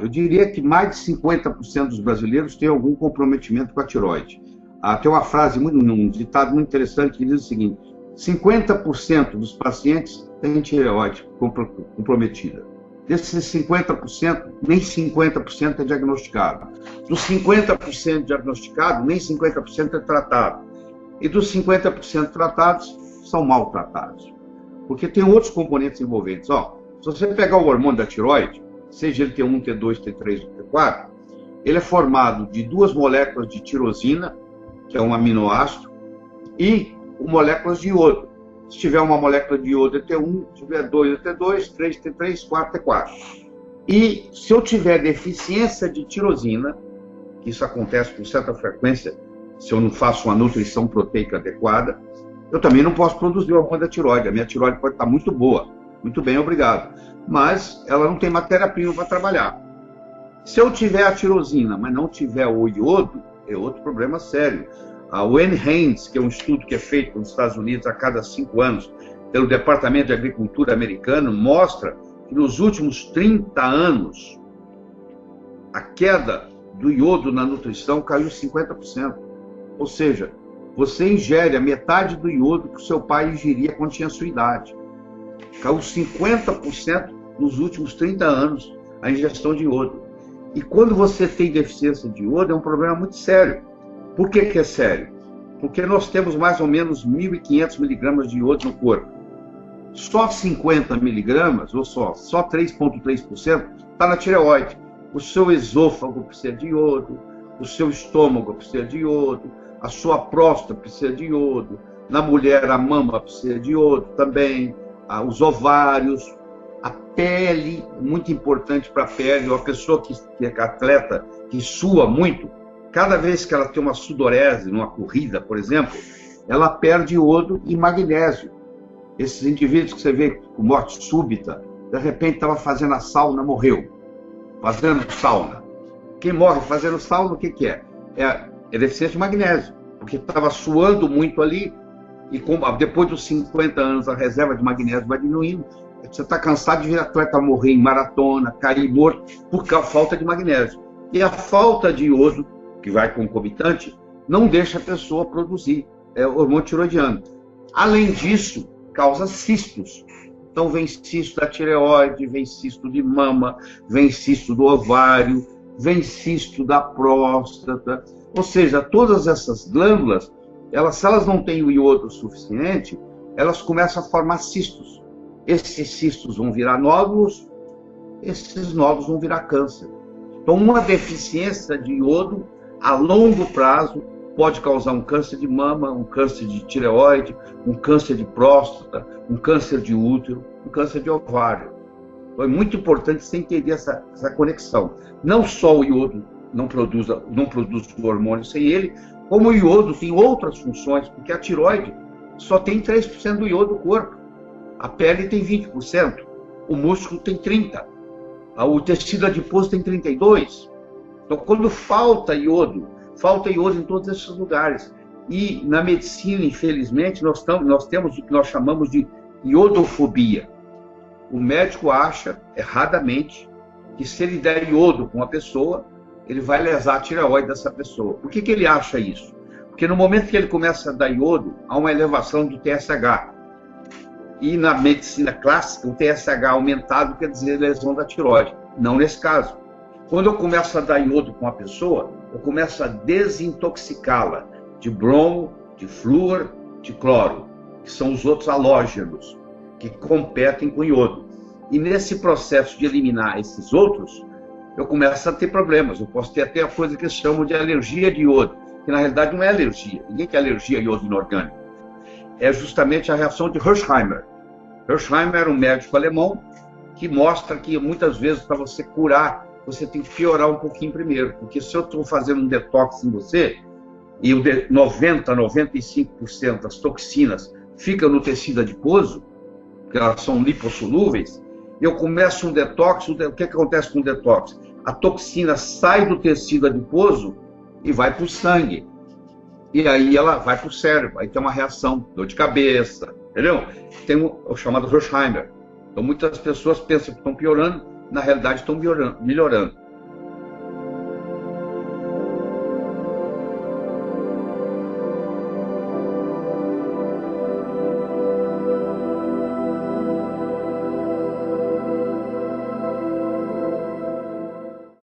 Eu diria que mais de 50% dos brasileiros têm algum comprometimento com a tireoide. Tem uma frase, um ditado muito interessante que diz o seguinte: 50% dos pacientes têm tireoide comprometida. Desses 50%, nem 50% é diagnosticado. Dos 50% diagnosticados, nem 50% é tratado. E dos 50% tratados, são maltratados. Porque tem outros componentes envolventes. Se você pegar o hormônio da tireoide, seja ele T1, T2, T3 ou T4, ele é formado de duas moléculas de tirosina, que é um aminoácido, e moléculas de iodo. Se tiver uma molécula de iodo é T1, se tiver 2 é T2, 3 T3, 4 T4. E se eu tiver deficiência de tirosina, que isso acontece com certa frequência, se eu não faço uma nutrição proteica adequada, eu também não posso produzir o hormônio da tireoide. A minha tireoide pode estar muito boa, muito bem, obrigado, mas ela não tem matéria-prima para trabalhar. Se eu tiver a tirosina, mas não tiver o iodo, é outro problema sério. O NHANES, que é um estudo que é feito nos Estados Unidos a cada 5 anos pelo Departamento de Agricultura americano, mostra que nos últimos 30 anos a queda do iodo na nutrição caiu 50%. Ou seja, você ingere a metade do iodo que o seu pai ingeria quando tinha a sua idade. Caiu 50% nos últimos 30 anos a ingestão de iodo. E quando você tem deficiência de iodo, é um problema muito sério. Por que é sério? Porque nós temos mais ou menos 1.500 miligramas de iodo no corpo. Só 50 miligramas, ou só 3,3% está na tireoide. O seu esôfago precisa de iodo, o seu estômago precisa de iodo, a sua próstata precisa de iodo, na mulher a mama precisa de iodo também, os ovários, a pele, muito importante para a pele. Uma pessoa que é atleta, que sua muito, cada vez que ela tem uma sudorese, numa corrida, por exemplo, ela perde iodo e magnésio. Esses indivíduos que você vê com morte súbita, de repente estava fazendo a sauna, morreu. Fazendo sauna. Quem morre fazendo sauna, o que é? É deficiência de magnésio, porque estava suando muito ali, e depois dos 50 anos a reserva de magnésio vai diminuindo. Você está cansado de ver atleta morrer em maratona, cair morto, por falta de magnésio. E a falta de iodo, que vai concomitante, não deixa a pessoa produzir hormônio tiroidiano. Além disso, causa cistos. Então vem cisto da tireoide, vem cisto de mama, vem cisto do ovário, vem cisto da próstata. Ou seja, todas essas glândulas, se elas não têm o iodo suficiente, elas começam a formar cistos. Esses cistos vão virar nódulos, esses nódulos vão virar câncer. Então, uma deficiência de iodo, a longo prazo, pode causar um câncer de mama, um câncer de tireoide, um câncer de próstata, um câncer de útero, um câncer de ovário. Então, é muito importante você entender essa conexão. Não só o iodo não produz o hormônio sem ele, como o iodo tem outras funções, porque a tireoide só tem 3% do iodo do corpo. A pele tem 20%, o músculo tem 30%, o tecido adiposo tem 32%. Então, quando falta iodo em todos esses lugares. E na medicina, infelizmente, nós temos o que nós chamamos de iodofobia. O médico acha, erradamente, que se ele der iodo com uma pessoa, ele vai lesar a tireoide dessa pessoa. Por que ele acha isso? Porque no momento que ele começa a dar iodo, há uma elevação do TSH. E na medicina clássica, o TSH aumentado quer dizer lesão da tireoide. Não nesse caso. Quando eu começo a dar iodo com uma pessoa, eu começo a desintoxicá-la de bromo, de flúor, de cloro, que são os outros halógenos que competem com iodo. E nesse processo de eliminar esses outros, eu começo a ter problemas. Eu posso ter até a coisa que eles chamam de alergia de iodo, que na realidade não é alergia. Ninguém tem alergia a iodo inorgânico. É justamente a reação de Hersheimer. Hersheimer era um médico alemão que mostra que muitas vezes para você curar, você tem que piorar um pouquinho primeiro. Porque se eu estou fazendo um detox em você, e 95% das toxinas ficam no tecido adiposo, porque elas são lipossolúveis, eu começo um detox, o que acontece com o detox? A toxina sai do tecido adiposo e vai para o sangue. E aí ela vai para o cérebro, aí tem uma reação, dor de cabeça, entendeu? Tem o chamado Hersheimer. Então muitas pessoas pensam que estão piorando, na realidade estão melhorando.